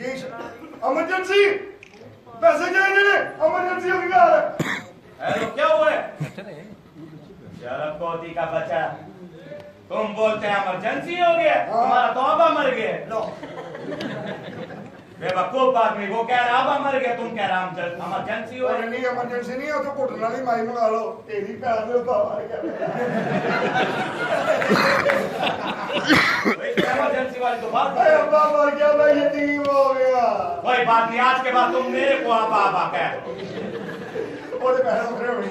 Emergency पैसे चाहिए emergency हो गया हेलो क्या हुआ है शरफ कोती का बच्चा तुम बोलते हैं इमरजेंसी हो गया हमारा तो आबा मर गया लो बेवकूफ आदमी वो कह रहा आबा मर गया तुम कह रहा इमरजेंसी हो अरे नहीं इमरजेंसी नहीं है तो घुटन वाली माई मंगा लो तेरी पैर में बाबा इमरजेंसी वाली तो बात अरे अब्बा मर गया मैं यतीम हो गया कोई बात नहीं आज के बाद तुम मेरे को आबा आबा कह ओले पैसे उतरे हुए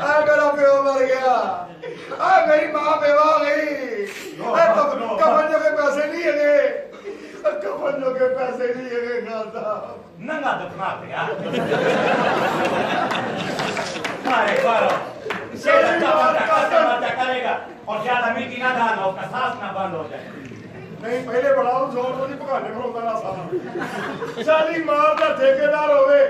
आ मेरा प्यो मर गया आ मेरी मां बेवा हो गई कफन जो के पैसे नहीं है कफन जो के पैसे नहीं है खाता नंगा दफना यार अरे करो शेर अच्छा करेगा और ज्यादा मीठी ना डालना उसका सांस ना बंद हो जाए नहीं पहले बढ़ाओ जोर तो नहीं पकाने में होता ना सारा चाली मार का ठेकेदार होवे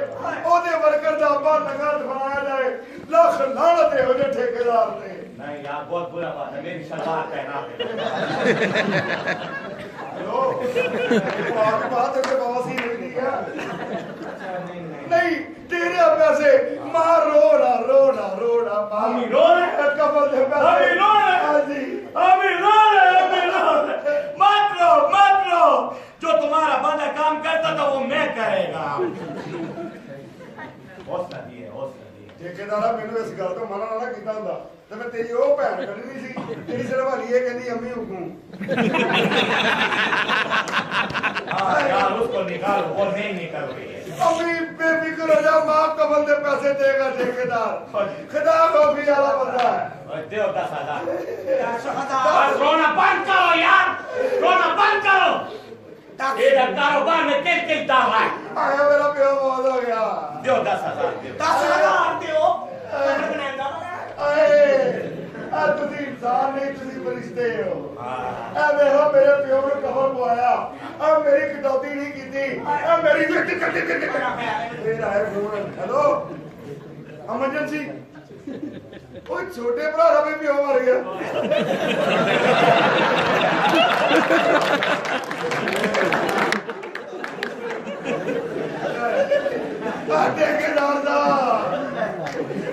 ओदे वर्कर दा आपा नंगा दफनाया जाए लख लानत हो जे ठेकेदार ने नहीं यार बहुत बुरा बात है मेरी सलवार पहना दे हेलो आपकी बात है बवासीर नहीं है नहीं तेरे पैसे मार रोना रोना रोना हम रो रहे हैं कबल दे पैसे हम रो रहे हैं हां जी हम रो रहे हैं मत रो जो तुम्हारा बंदा काम करता था वो मैं करेगा हौसला दिए ठेकेदारा मैंने इस गल तो मना ना कीता हुंदा ते मैं तेरी ओ भैन कढनी सी तेरी सिर्फ हली ये कहंदी अम्मी हुकुम हां यार उसको निकालो वो नहीं निकल रही है अम्मी बेफिक्र हो जा मां कबल दे पैसे देगा ठेकेदार खुदा गोभी वाला बंदा है ओए देव 10,000 रोना बंद करो यार रोना बंद करो तेरा कारोबार में किल डाल रहा है आया मेरा प्यो मौत हो गया दो 10,000 दो 10,000 दियो आ तुसी इंसान नहीं तुसी फरिश्ते हो आ देखो मेरे प्यो ने कफन पवाया आ मेरी कटौती नहीं कीती आ मेरी फिर आए फोन हेलो इमरजेंसी ओए छोटे भरा दा भी प्यो मर गया ठेकेदार दा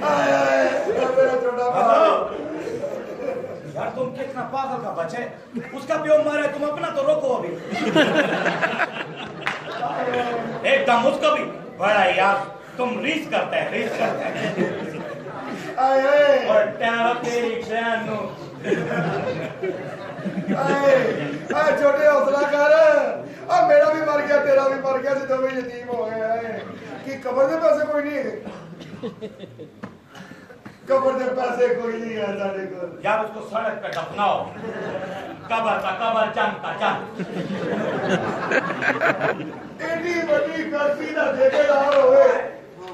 आया मेरा छोटा भाई यार तुम कितना पागल का बच्चे उसका प्यो मारे तुम अपना तो रोको अभी एकदम उसको भी बड़ा यार तुम रीस करते हैं और टैरो तेरी बहन नु छोटे हौसला कर अब मेरा भी मर गया तेरा भी मर गया तो भी यतीम हो गए कि कब्र दे पैसे कोई नहीं है कब्र दे पैसे कोई नहीं है साडे को यार उसको सड़क पे दफनाओ कब्र चमका चम एडी बड़ी गलती दा ठेकेदार होवे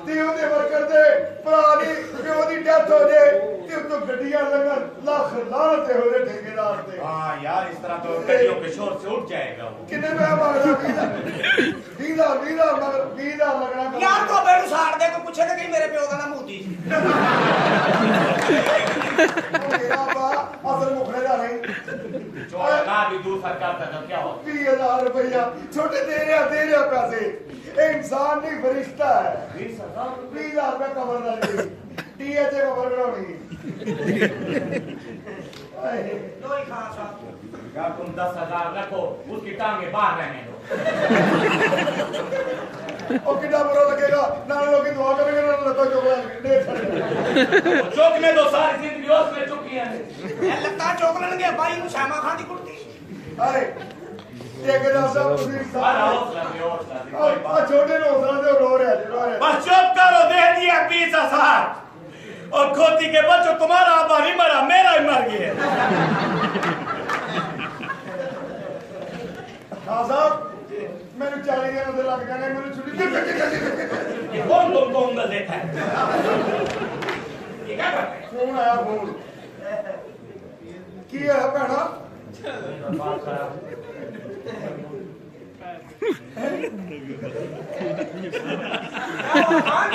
ते ओदे वर्कर दे भरा दी प्यो दी डेथ हो जाए ते तो गड्डियां लगन लाख लानत हो जे ठेकेदार ते हां यार इस तरह तो गड्डियों के शोर से उठ जाएगा वो कितने में मांगदा 20 मगर 20 लगना यार तो बेड़ू साड़ दे को पूछे थे कि मेरे प्यो का नाम मोदी मेरा बा असल मुखड़े दा नहीं ना भी दूर सरकार का तो क्या हो 20,000 रुपया छोटे दे रहा पैसे इंसान नहीं फरिश्ता है 20,000 रुपया कवर दा नहीं टीएचए कवर करानी लो ही खान साहब यार तुम 10,000 रखो उसकी टांगे बाहर रहने दो ओ कितना बुरा लगेगा ना लोग दुआ करेंगे ना लता चोकला ढेर सारे चौक में तो सारी जिंदगी उस में चुकी है ये लगता चोकलन के भाई नु श्यामा खान दी कुर्ती अरे ठेकेदार साहब तुसी छोटे नो हौसला दे रो रहे बस चुप करो दे दिया 20,000 और खोती के बच्चों तुम्हारा आबा नहीं मरा मेरा ही मर गया हाँ साहब मैंने 40 दिन लग जाने मैंने छुट्टी ये कौन तुमको उंगल देता है ये क्या करते हैं फोन आया फोन की है भैना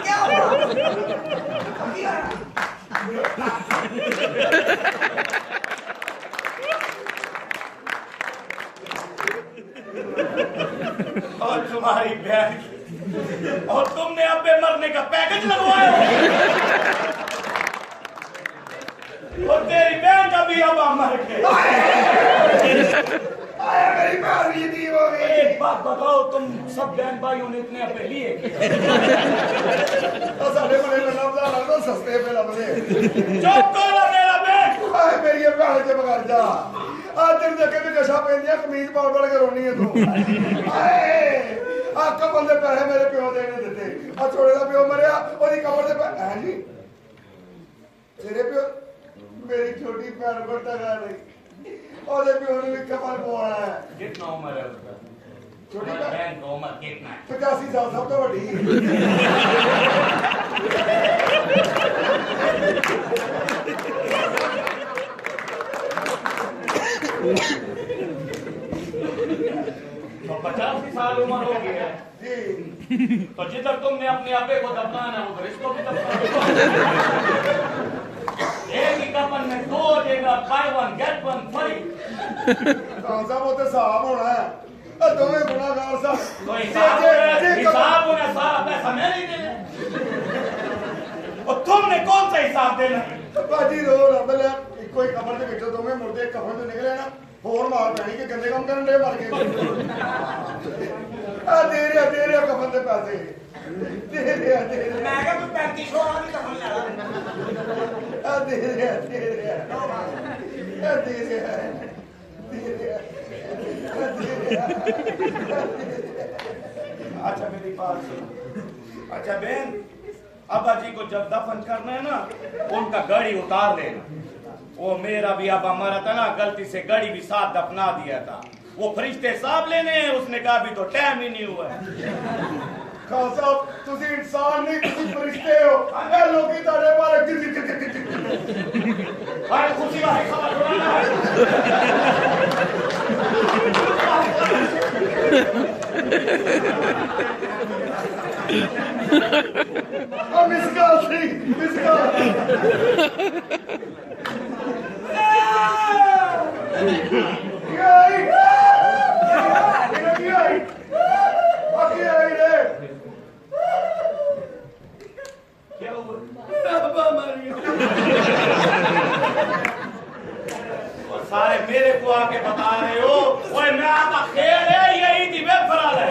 क्या हुआ और तुम्हारी बहन और तुमने अब्बे मरने का पैकेज लगवाया और तेरी बहन का भी अब मर गए। आया मेरी बहन दी हो गई। एक बात बताओ, तुम सब बहन भाइयों ने इतने अब्बे लिए? साढ़े बड़े लबदा लगो सस्ते पे लबदे। चुप करो मेरा बहन। आए मेरी बहन के बगैर जा। आज तेरे देखे भी नशा पैंदिया कमीज पाड़ पड़ के रोनी है तू। आए आका बंदे पैसे मेरे प्यो दे नहीं देते। आ छोड़े दा प्यो मरिया ओदी कबर दे पैसे हैं जी। तेरे प्यो मेरी छोटी भैन को टका नहीं। ओदे प्यो ने भी कबर पवाना है। कितना उम्र है उसका? छोटी बहन का उम्र कितना है? 85 साल सब तो बड़ी। तो 85 साल उम्र हो गई है जी। तो जिधर तुमने अपने अब्बे को दफनाना है उधर इसको भी दफनाना। एक ही कफन में दो देगा, buy one get one free। कौन सा वो तो साहब होना है। दोवें गुनाहगार सा। तो हिसाब होना, सारा पैसा मैं नहीं देना और तुमने कौन सा हिसाब देना? बाजी रो रब ले कोई कबर दे विचों दोवें मुर्दे कफन तो निकले ना होर मार पैनी कि गंदे काम करन दे मर गए। आ दे रे कफन दे पैसे दे रे मैं क्या तू 3500 वाला भी कफन ले ला। आ दे रे अच्छा मेरी बात सुनो। अच्छा बहन, अब्बा जी को जब दफन करना है ना उनका गड़ी उतार लेना। वो मेरा भी अब्बा मरा था ना, गलती से गड़ी भी साथ दफना दिया था। वो फरिश्ते साहब लेने हैं, उसने कहा भी तो टाइम ही नहीं हुआ है। खान साहब तुसी इंसान नहीं तुसी फरिश्ते हो। ए लोग की तारे मारे अरे खुशी वाली खबर सुनाना है। मिसकाल थी मिसकाल क्या हुआ? और सारे मेरे को आके बता रहे हो ओए मैं आपका खेल है यही थी वे फरार है।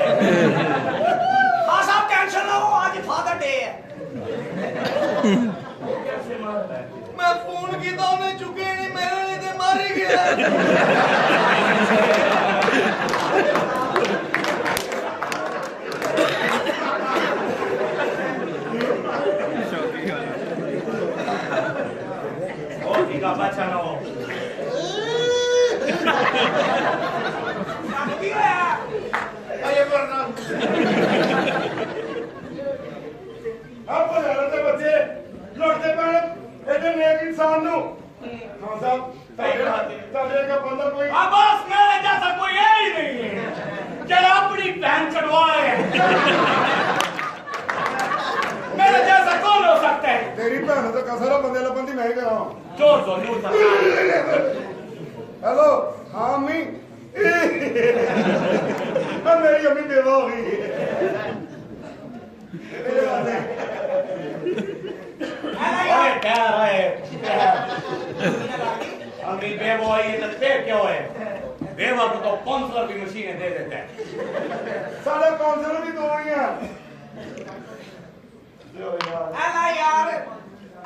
हाँ साहब टेंशन ना हो, आज फादर डे है। कैसे मारता है? मैं फोन की तो उन्हें चुके नहीं, मेरे लिए तो मार ही गया। का बच्चा ना हो। आइए वरना आप लड़ते बच्चे लड़ते पैण इधर नेक इंसान नु हां साहब तगड़े का बंदा कोई बस मेरे जैसा कोई है ही नहीं है जरा अपनी बहन चढ़वाए। मेरे जैसा कौन हो सकता है? तेरी भैन तो कसरा बंदे लबंदी मैं करा जोर जोर नूर हेलो हाँ अम्मी मेरी अम्मी बेवा हो गई क्या रहे अम्मी बेवा ये तो फिर क्यों है? बेवा को तो काउंसलर की मशीनें दे देते हैं। साढ़े काउंसलर भी दो ही हैं। एला यार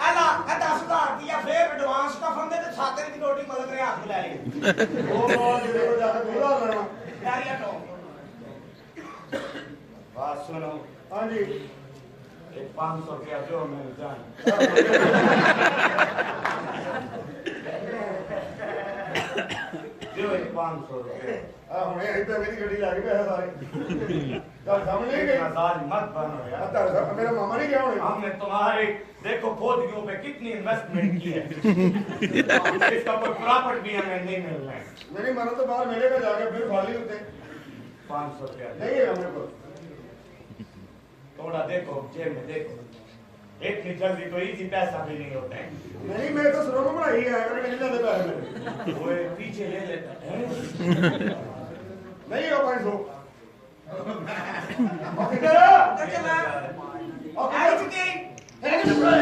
एला ए 10,000 दिया फिर एडवांस का फंदे ते छाते की रोटी मदद रे हाथ ले ली वो बहुत जिले को जाकर भूला लेना यारिया तो बात सुनो। हाँ जी एक 500 रुपया जो मिल जाए जो एक 500 रुपये हमने यहीं पे मेरी गड्डी लागी पैसे सारे तो समझ नहीं गई मजाज मत बनो यार। मेरा मामा नहीं गया होने हमने तुम्हारे देखो भोजनियों पे कितनी इन्वेस्टमेंट की है। इसका कोई प्रॉफिट भी हमें नहीं मिल रहा है। मेरी मन तो बाहर मिलेगा जाके फिर खाली होते 500 रुपया नहीं है मेरे को थोड़ा देखो जेब में देखो इतनी जल्दी तो इजी पैसा भी नहीं होता है। नहीं मैं तो सुनो में बनाई है अगर नहीं जाते पैसे मेरे वो पीछे ले लेता है। नहीं हो 500 किधर तो चला और आई चुकी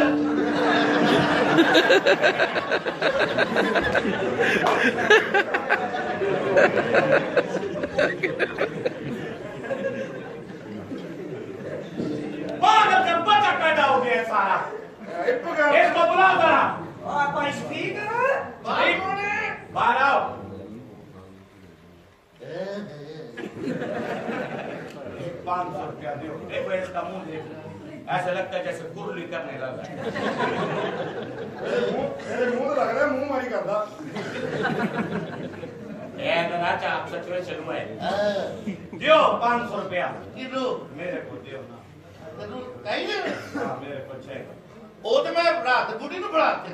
पागल से बचा पैदा हो गया सारा इसको बुलाओ जरा और कोई स्पीकर बाहर आओ ₹500 दो देखो इसका मुंह देखो ऐसा लगता है जैसे कुरली करने लगा है मेरे मुंह तो लग रहा है मुंह मारी करता ये तो ना चाप सिचुएशन हुआ है दियो ₹500 किलो मेरे को दियो तेनू कहिए हाँ मेरे को चाहिए ਉਹ ਤੇ ਮੈਂ ਰਾਤ ਬੁੱਢੀ ਨੂੰ ਬੁਲਾ ਕੇ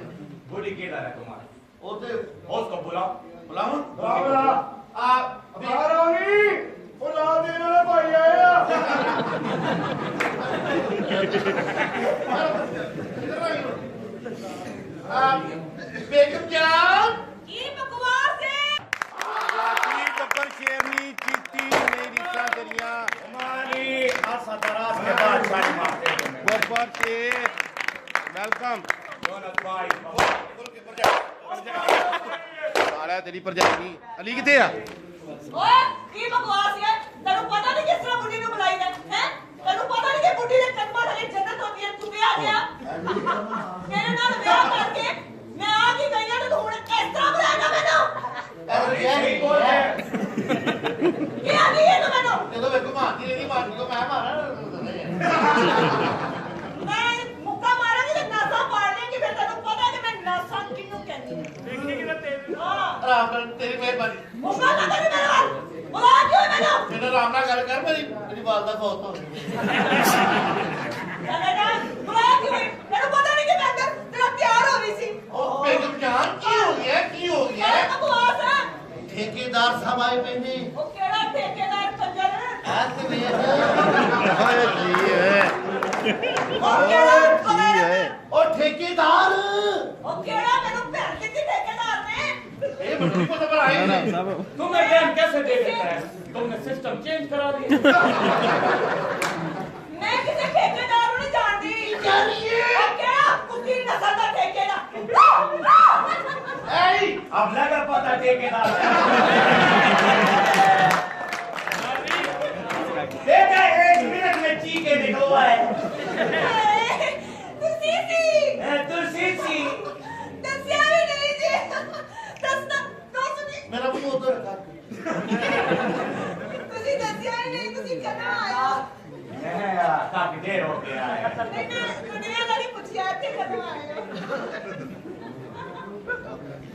बूढ़ी किधर है तुम्हारी ਉਹ ਤੇ उसको बुलाओ ਬੁਲਾਵਾਂ बाबरा ਆ बाहर आओगी वो ला देने वाला भाई आया ਬੇਗਮ ਜਾਨ ਕੀ ਬਕਵਾਸ ਹੈ ਆਜ਼ਾਦੀ ਬੱਬਰ ਸ਼ੇਰਨੀ ਚੀਤੀ ਮੇਰੀ ਸਾਦਰੀਆਂ हमारी आशा दराज के बाद सारी मारते हैं ਬੱਬਰ ਸ਼ੇਰ ਵੈਲਕਮ दोनों भाई ਸਾਲਿਆ ਤੇਰੀ ਭਰਜਾਈ ਨਹੀਂ ਅਲੀ ਕਿੱਥੇ ਆ ਓਏ ਕੀ ਬਕਵਾਸ ਹੈ ਤੈਨੂੰ ਪਤਾ ਨਹੀਂ ਕਿਸ ਤਰ੍ਹਾਂ ਬੁੱਢੀ ਨੂੰ ਬੁਲਾਈਦਾ ਹੈ ਤੈਨੂੰ ਪਤਾ ਨਹੀਂ ਕਿ ਬੁੱਢੀ ਦੇ ਕਦਮਾਂ ਥੱਲੇ ਜੰਨਤ ਹੁੰਦੀ ਹੈ ਤੂੰ ਵੀ ਆ ਗਿਆ ਤੇਰੇ ਨਾਲ ਵਿਆਹ ਕਰਕੇ ਮੈਂ ਆ ਕੀ ਗਈ ਹਾਂ ਤੇ ਤੂੰ ਹੁਣ ਇਸ ਤਰ੍ਹਾਂ ਬੁਲਾਏਗਾ ਮੈਨੂੰ यही बोल रहे हैं ਕੀ ਆ ਗਈ ਹੈ ਤੂੰ ਮੈਨੂੰ ਜਦੋਂ ਵੇਖੋ ਮਾਰਦੀ ਰਹੀ ਮਾਰਦੀ ਕੋ ਮੈਂ ਮਾਰਾਂ ਮੈਂ ਮੁੱਕਾ ਮਾਰਾਂਗੀ ਤੇ ਨਾਸਾਂ ਪਾੜ ਲੈਂਗੀ ਫਿਰ ਤੈਨੂੰ ਪਤਾ ਕਿ ਮੈਂ ਨਾਸਾਂ ਕਿਹਨੂੰ ਕਹਿੰਦੀ ਹਾਂ ਦੇਖੀ ਕਿ ਹਾਂ ਆਰਾਮ ਨਾਲ ਤੇਰੀ ਮਿਹਰਬਾਨੀ ਮੁੱਕਾ ਨਾ ਕਰੀ ਮੇਰੇ ਨਾਲ ਬੁਲਾ ਕਿਉਂ ਮੈਨੂੰ ਮੈਨੂੰ ਆਰਾਮ ਨਾਲ ਗੱਲ ਕਰ ਮੇਰੀ ਵਾਲਦਾ ਫੌਤ ਹੋ ਗਈ ਬੁਲਾ ਕਿਉਂ ਤੈਨੂੰ ਪਤਾ ਨਹੀਂ ਕਿ ਮੈਂ ਅੰਦਰ ਤੇਰਾ ਪਿਆਰ ਹੋ ਰਹੀ ਸੀ ਉਹ ਬੇਗਮ ਜਾਨ ਕੀ ਹੋ ਗਿਆ ਕੀ ਹੋ ਗਿਆ ਇਹ ਬਕਵਾਸ ਹੈ ਠੇਕੇਦਾਰ ਸਾਹਿਬ ਆਏ ਪੈਂਦੇ ਉਹ ਕਿਹੜਾ ਠੇਕੇਦਾਰ ਕੰਜਰ ਆ ਤੇ ਵੇਖ ਹਾਏ ਜੀ ਹੈ ਉਹ ਕਿਹੜਾ ਉਹ ਠੇਕੇਦਾਰ ਉਹ ਕਿਹੜਾ ਮੈਨੂੰ ਭੈਣ ਦਿੱਤੀ ਠੇਕੇਦਾਰ ਨੇ ਇਹ ਮੈਨੂੰ ਨਹੀਂ ਪਤਾ ਪਰ ਆਏ ਨੇ तुम्हें डैम कैसे दे देता है तुमने सिस्टम चेंज करा दिया ਮੈਂ ਕਿਸੇ ਠੇਕੇਦਾਰ ਨੂੰ ਨਹੀਂ ਜਾਣਦੀ ਜਾਣੀਏ। ਉਹ ਕਿਹੜਾ ਕੁੱਤੀ ਨਸਲ ਦਾ ਠੇਕੇਦਾਰ ਐ अब लगा पता ठेकेदार देखा 1 मिनट में चीखे निकलवा है ਤੁਸੀਂ ਸੀ तुलसी सी ਦੱਸਿਆ ਵੀ ਨਹੀਂ ਜੀ ਦੱਸ ਨਹੀਂ ਮੇਰਾ ਮੂੰਹ ਉਧਰ ਕਰ ਤੁਸੀਂ ਦੱਸਿਆ ਹੀ ਨਹੀਂ ਤੁਸੀਂ ਕਦੋਂ ਆਇਆ काफी देर हो गया है ਨਹੀਂ ਮੈਂ ਦੁਨੀਆ ਦਾ ਨਹੀਂ ਪੁੱਛਿਆ ਇੱਥੇ ਕਦੋਂ ਆਏ ਹੋ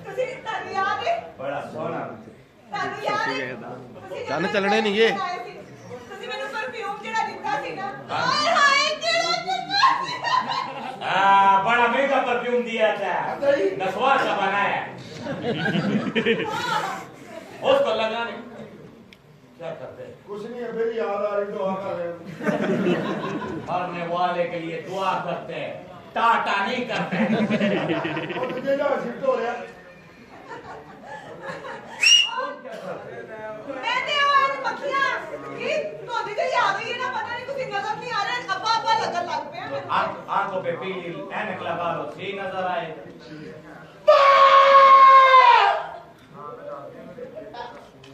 ਤੁਸੀਂ ਤੁਹਾਨੂੰ ਯਾਦ ਹੈ बड़ा सोना ਤੁਹਾਨੂੰ ਯਾਦ ਹੈ ਤੁਸੀਂ ਕੰਨ ਚੱਲਣੇ ਨੀ ਗੇ। ਤੁਸੀਂ ਮੈਨੂੰ ਪਰਫਿਊਮ ਜਿਹੜਾ ਦਿੱਤਾ ਸੀ ਨਾ ਹਾਏ ਹਾਏ ਕਿਹੜਾ ਦਿੱਤਾ ਸੀ बड़ा महंगा परफ्यूम दिया था नसवार का बनाया उसको लगाने क्या करते हैं कुछ नहीं है मेरी याद आ रही दुआ कर रहे मरने वाले के लिए दुआ करते हैं टाटा नहीं करते हैं और तुझे जा शिफ्ट हो रहा ਮੈਂ ਤੇ ਉਹ ਮੱਖੀਆਂ ਕੀ ਤੁਹਾਡੀ ਤੇ ਯਾਦ ਹੀ ਨਾ ਪਤਾ ਨਹੀਂ ਤੁਸੀਂ ਨਜ਼ਰ ਨਹੀਂ ਆ ਰਹੇ ਅੱਬਾ ਅੱਬਾ ਲੱਗਣ ਲੱਗ ਪਿਆ ਮੈਨੂੰ आंखों पे पीली ऐनक लगा लो सही नजर आए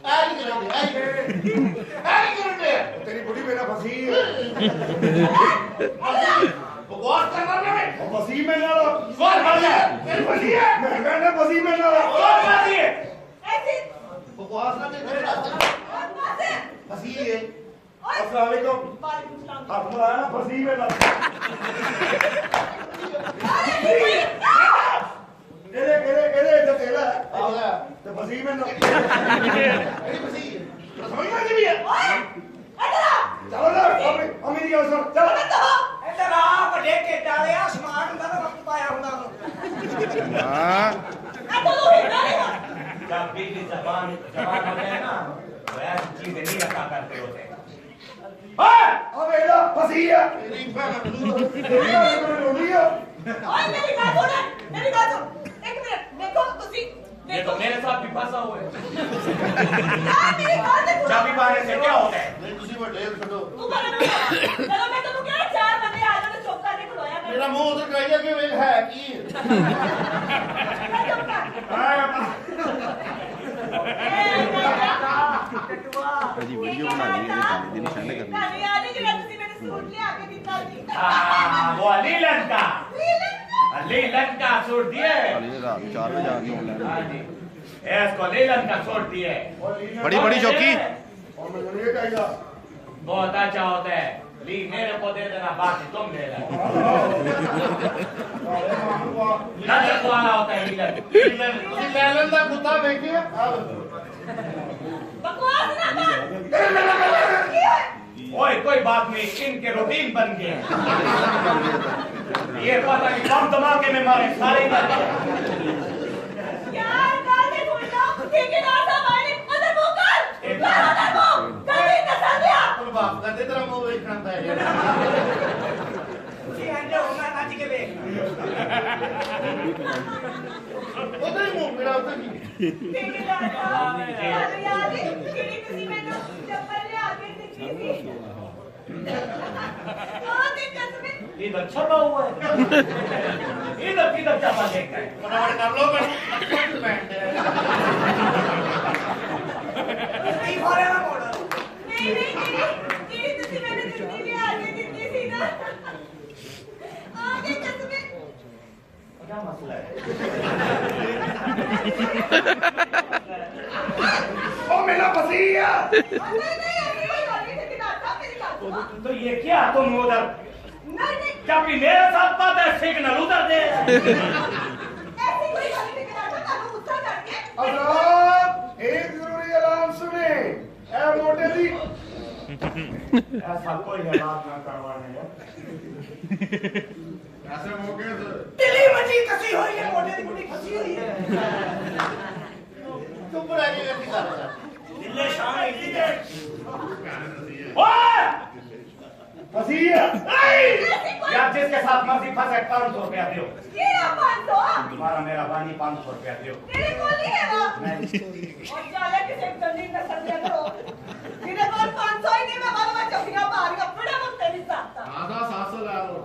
ਐ ਕੀ ਕਰਦੇ ਐ ਕੀ ਕਰਦੇ तेरी बुढ़ी मेरा फंसी है ਬਕਵਾਸ ਕਰ ਰਹੇ ਨੇ और फंसी मेरे नाल कौन फंस गया तेरी फंसी है मैं कहना फंसी मेरे नाल कौन फंसी है ਐਸੀ ਬਕਵਾਸ ਨਾ ਕਰ ਪਾਸੇ ਫਸੀ ਹੈ ਓਏ अस्सलाम वालेकुम ਵਾਲੇਕੁਮ ਸਲਾਮ हाथ मिलाया ना फंसी मेरे नाल ਇਹਦੇ ਇੱਥੇ ਤੇਲ ਹੈ ਆ ਗਿਆ ਤੇ ਫਸੀ ਮੇरे नाल ਕਿਹੜੀ ਫਸੀ ਹੈ ਰਸੋਈ ਨਾਲ ਜੀ ਵੀ ਹੈ ਓਏ ਇੱਧਰ ਆ चलो ना अम्मी की गल सुन चल ਇੱਧਰ ਆ ਵੱਡੇ ਘੇਟਾ ਵਾਲਿਆ ਸਮਾਨ ਹੁੰਦਾ ਨਾ ਵਕਤ ਪਾਇਆ ਹੁੰਦਾ ਉਹਨੂੰ ਹਾਂ ਇੱਧਰ ਤੂੰ ਹਿੱਲਦਾ ਨਹੀਂ ਵਾ जब बिजली जबान होते हैं ना वो ऐसी चीजें नहीं रखा करते होते हैं अब ਇਹਦਾ ਫਸੀ ਹੈ ਤੇਰੀ ਭੈਣ ਨੂੰ ਇਹ ਰੋਣੀ ਆ ਓਏ ਮੇਰੀ ਗੱਲ ਸੁਣ ਮੇਰੀ ਗੱਲ ਸੁਣ ਇੱਕ ਮਿੰਟ ਦੇਖੋ ਤੁਸੀਂ ये तो मेरे साथ भी फंसा हुआ है ਯਾਰ ਮੇਰੀ ਗੱਲ ਤੇ ਸੁਣੋ। चाबी पाने से क्या होता है ਨਹੀਂ ਤੁਸੀਂ ਵੱਡੇ ਹੋ ਛੱਡੋ ਤੂੰ ਬਣਾ ਮੂੰਹ ਉਧਰ ਕਰਾਈਆ ਕਿ ਵੇਖ ਹੈ ਕੀ ਜੀ ਵੀਡੀਓ ਬਣਾਣੀ ਹੈ ਦੀ ਨਿਸ਼ਾਨ ਕਰਨੀ ਤੁਹਾਨੂੰ ਯਾਦ ਹੈ ਜਿਹੜਾ ਤੁਸੀਂ ਮੈਨੂੰ ਸੂਟ ਲਿਆ ਕੇ ਦਿੱਤਾ ਸੀ वो लीलन का सूट दिए ਅਲੀ ਰਾਤ 4 ਵਜੇ ਆ ਕੇ ਆਨਲਾਈਨ हाँ जी इसको लीलन का सूट दिए बड़ी बड़ी चौकी और मैं ये कहेगा बहुत अच्छा होता है ली मेरे को दे देना बाकी तुम ले लेना लचक वाला होता है लीलन ਤੁਸੀਂ ਲੈਲਨ ਦਾ ਕੁੱਤਾ ਵੇਖਿਆ बकवास ना कर की है ओए कोई बात नहीं इनके रूटीन बन गए ये पता नहीं कम धमाके में मारे सारे ही मर गए यार गाली सुन लो ठेकेदार साहब आए अंदर मुंह कर अंदर मुंह जल्दी निकल गया ਤੂੰ ਬਾਪ ਕਰਦੇ ਤੇਰਾ ਮੂੰਹ ਵੇਖਣਾ ਪੈ ਗਿਆ ਤੁਸੀਂ ਅੰਡੇ ਹੋਣਾ ਨੱਚ ਕੇ ਵੇਖ ਉਹਦਾ ਹੀ ਮੂੰਹ ਮੇਰਾ ਉੱਤੇ ਕੀ ठेकेदार साहब याद है किड़ी ਤੁਸੀਂ ਮੈਨੂੰ ਚੱਪਲ ਲਿਆ ਕੇ ਦਿੱਤੀ ਸੀ ਉਹ ਤੇ ਕਸਮੇ इधर छपा हुआ है इधर किधर छपा देखा है ਫਟਾਫਟ ਕਰ ਲੋ ਮੈਨੂੰ ਅੱਖਾਂ ਪੈਣ ਦੇ ਕੀ ਫੋਰੇ ਨਾ ਮੋੜ ਨਹੀਂ ਕਿੜੀ ਤੁਸੀਂ ਮੈਨੂੰ ਜੁੱਤੀ ਲਿਆ ਕੇ ਦਿੱਤੀ ਸੀ ਨਾ ਆ ਤੇ ਕਸਮੇ क्या मसला है ओ मेरा पसीया नहीं ऐसी कोई बात नहीं ठेकेदार साहब मेरी बात सुनो तो ये क्या तुम उधर नहीं क्या भी मेरे साथ बात है सिग्नल उधर दे ऐसी कोई बात नहीं ठेकेदार साहब ਤੁਹਾਨੂੰ ਗੁੱਸਾ ਕਰਕੇ आजाद एक जरूरी ऐलान सुने ए मोटे दी ऐसा कोई हालात ना करवाने हैं ਐਸੇ ਮੌਕੇ ਤੇ ਦਿੱਲੀ ਮੱਛੀ ਕਸੀ ਹੋਈ ਹੈ ਮੋਢੇ ਦੀ ਗੁੱਡੀ ਫਸੀ ਹੋਈ ਹੈ ਤੂੰ ਬੜਾ ਕੀ ਕਰਦੀ ਕਰ ਦਿੱਲੇ ਸ਼ਾਨ ਇੱਥੇ ओए पसीया यार जिसके साथ मर्जी फंसे 500 रुपया दो ये ना 500 तुम्हारा मेरा बानी 500 रुपया दो तेरे को नहीं है वो और चाले किसे जल्दी कर सकते हो तेरे को 500 ही नहीं मैं बाबा चौकियां मार के बड़ा वक्त तेरी साथ ਆਦਾ ਸਾਸ ਲਾ ਲੋ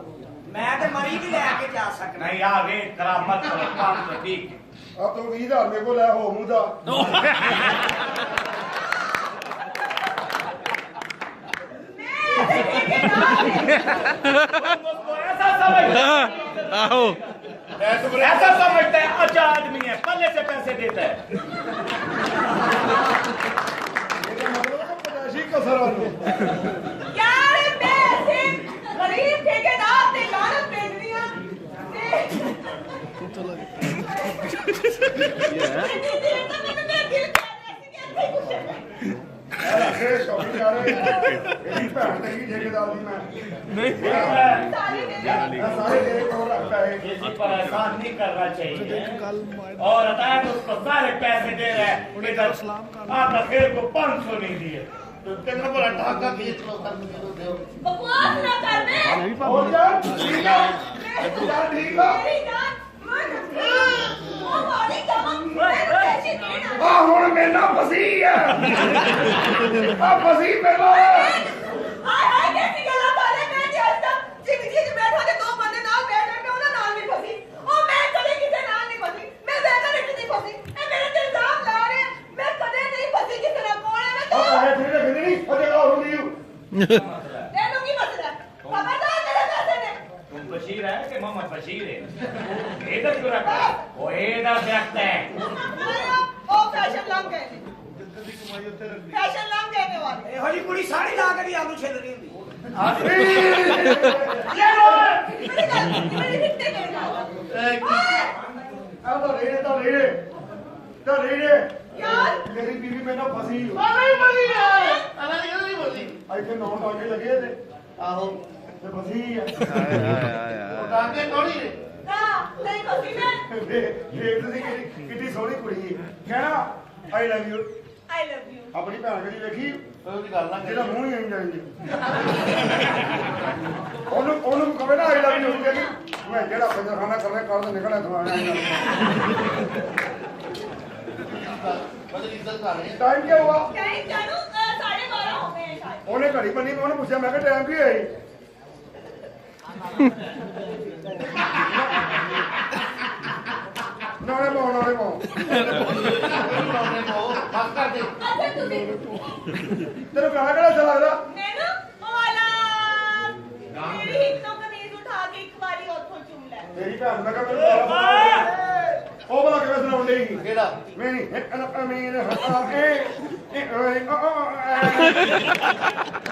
ਮੈਂ ਤੇ ਮਰੀ ਵੀ ਲੈ ਕੇ ਜਾ ਸਕਦਾ नहीं यार रेट खराब मत करो 500 ठीक है अब तो 20000 मेरे को ले हो मुदा उसको ऐसा समझता ਆਹੋ ऐसा समझता है अच्छा आदमी है पल्ले से पैसे देता है ये मतलब है पचासी कसर वाले यार मैं ऐसे गरीब ठेकेदार ते लानत भेज रही हूं इतनी देर तक मैंने मेरा दिल कह रहा है कि ऐसे कुछ है ऐसे शॉपिंग कर रहे हैं यही भैन नहीं ठेकेदार दी मैं सारी मेरे सारे तेरे को रखता है किसी पर एहसान नहीं करना चाहिए और अतः उसको सारे पैसे दे रहे हैं इधर आपका खेल को 500 नहीं दिए ਤੈਨੂੰ ਬੜਾ ਢਾਕਾ ਖੀਚ ਲੋ ਕਰ ਦੇ ਦਿਓ बकवास ना कर मैं हो जा ठीक है यार ठीक है मेरी जान वो वाली कमर मैं पैसे देना आ हुन मेरा पसीया आ पसी मेरा हाय हाय कैसी गला करे मैं जैसा जिंदगी में बैठा के दो बंदे नाल बैठ मैं उन्हां नाल नहीं फसी ओ मैं कदे किसे नाल नहीं फसी मैं वेगर इच नहीं फसी ए मेरे ते इल्जाम ला रहे हैं मैं कदे नहीं फसी किसे नाल कौन है मैं आ तो है ठीक है नहीं हो जा हो रही हूं ले लूंगी मसला खबरदार मेरे पैसे ने तुम बशीर है कि मोहम्मद बशीर है इधर क्यों रखा है वो इधर रखता है ओ फैशन लंग गए फैशन लंग गए वाले ਇਹੋ ਜੀ ਕੁੜੀ ਸਾੜੀ ਲਾ ਕੇ ਵੀ ਆਲੂ ਛਿੱਲ ਰਹੀ ਹੁੰਦੀ ये लो मेरी हिट्टे गए आ तो रेड़े यार मेरी बीवी मैंने फसी ਆ ਨਹੀਂ ਬੋਲੀ ਯਾਰ ਆ ਨਹੀਂ ਬੋਲੀ ਇੱਥੇ ਨੌ ਟਾਂਗੇ ਲੱਗੇ ਤੇ ਆਹੋ ਤੇ ਫਸੀ ਆ ਉਹ ਟਾਂਗੇ ਥੋੜੀ ਨੇ ना नहीं फसी मैं ਦੇਖ ਤੁਸੀਂ ਕਿੰਨੀ ਸੋਹਣੀ ਕੁੜੀ ਹੈ ਕਹਿਣਾ I love you I love you ਆਪਣੀ ਭੈਣ ਕਦੀ ਵੇਖੀ ਉਹਦੀ ਗੱਲ ਨਾ ਜਿਹੜਾ ਮੂੰਹ ਹੀ ਆਈ ਜਾਂਦੀ ਉਹਨੂੰ ਕਹੇ ਨਾ ਆਈ ਲਵ ਯੂ ਕਹੇਗੀ ਮੈਂ ਜਿਹੜਾ ਪੰਜਰਖਾਨਾ ਕਰਨੇ ਕਰ ਤੇ ਨਿਕਲਿਆ ਤੁਹਾਡਾ ਬਦਲ ਇੱਜ਼ਤ ਕਰ ਰਹੇ ਟਾਈਮ ਕੀ ਹੁਆ कहीं जानू 12:30 हो गए हैं शायद ਉਹਨੇ ਘੜੀ ਬੰਨੀ ਮੈਂ ਉਹਨੂੰ ਪੁੱਛਿਆ ਮੈਂ ਕਿਹਾ ਟਾਈਮ ਕੀ ਹੋਈ ਨਾਲੇ ਪਾਓ ਨਾਲੇ ਪਾਓ ਬਸ ਕਰ ਦੇ ਅੱਛਾ ਤੁਸੀਂ ਤੈਨੂੰ ਗਾਣਾ ਕਿਹੜਾ ਅੱਛਾ ਲੱਗਦਾ ਮੈਨੂੰ ਮਵਾਲਾ ਮੇਰੀ ਹਿੱਕ ਤੋਂ ਕਮੀਜ਼ ਉਠਾ ਕੇ ਇੱਕ ਵਾਰੀ ਉੱਥੋਂ ਚੁੰਮ ਲੈ ਤੇਰੀ ਭੈਣ ਮੈਂ ਕਹਿੰਦਾ ਉਹ ਬਲਾ ਕਿਵੇਂ ਸੁਣਾਉਣ ਡਈ ਕਿਹੜਾ ਮੈਂ ਨਹੀਂ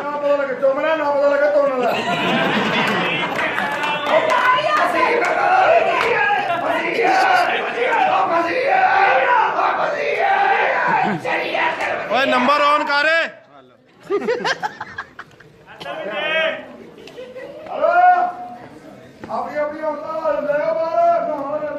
ਨਾ ਪਤਾ ਲੱਗੇ ਚੁੰਮਣਾ ਨਾ ਪਤਾ ਲੱਗੇ ਤੋੜਨ ਦਾ ਓਏ ਨੰਬਰ ਔਨ ਕਰ ਹਲੋ ਆਪਣੀ ਆਪਣੀ ਹੁੰਦਾ ਲੈ ਬਾਹਰ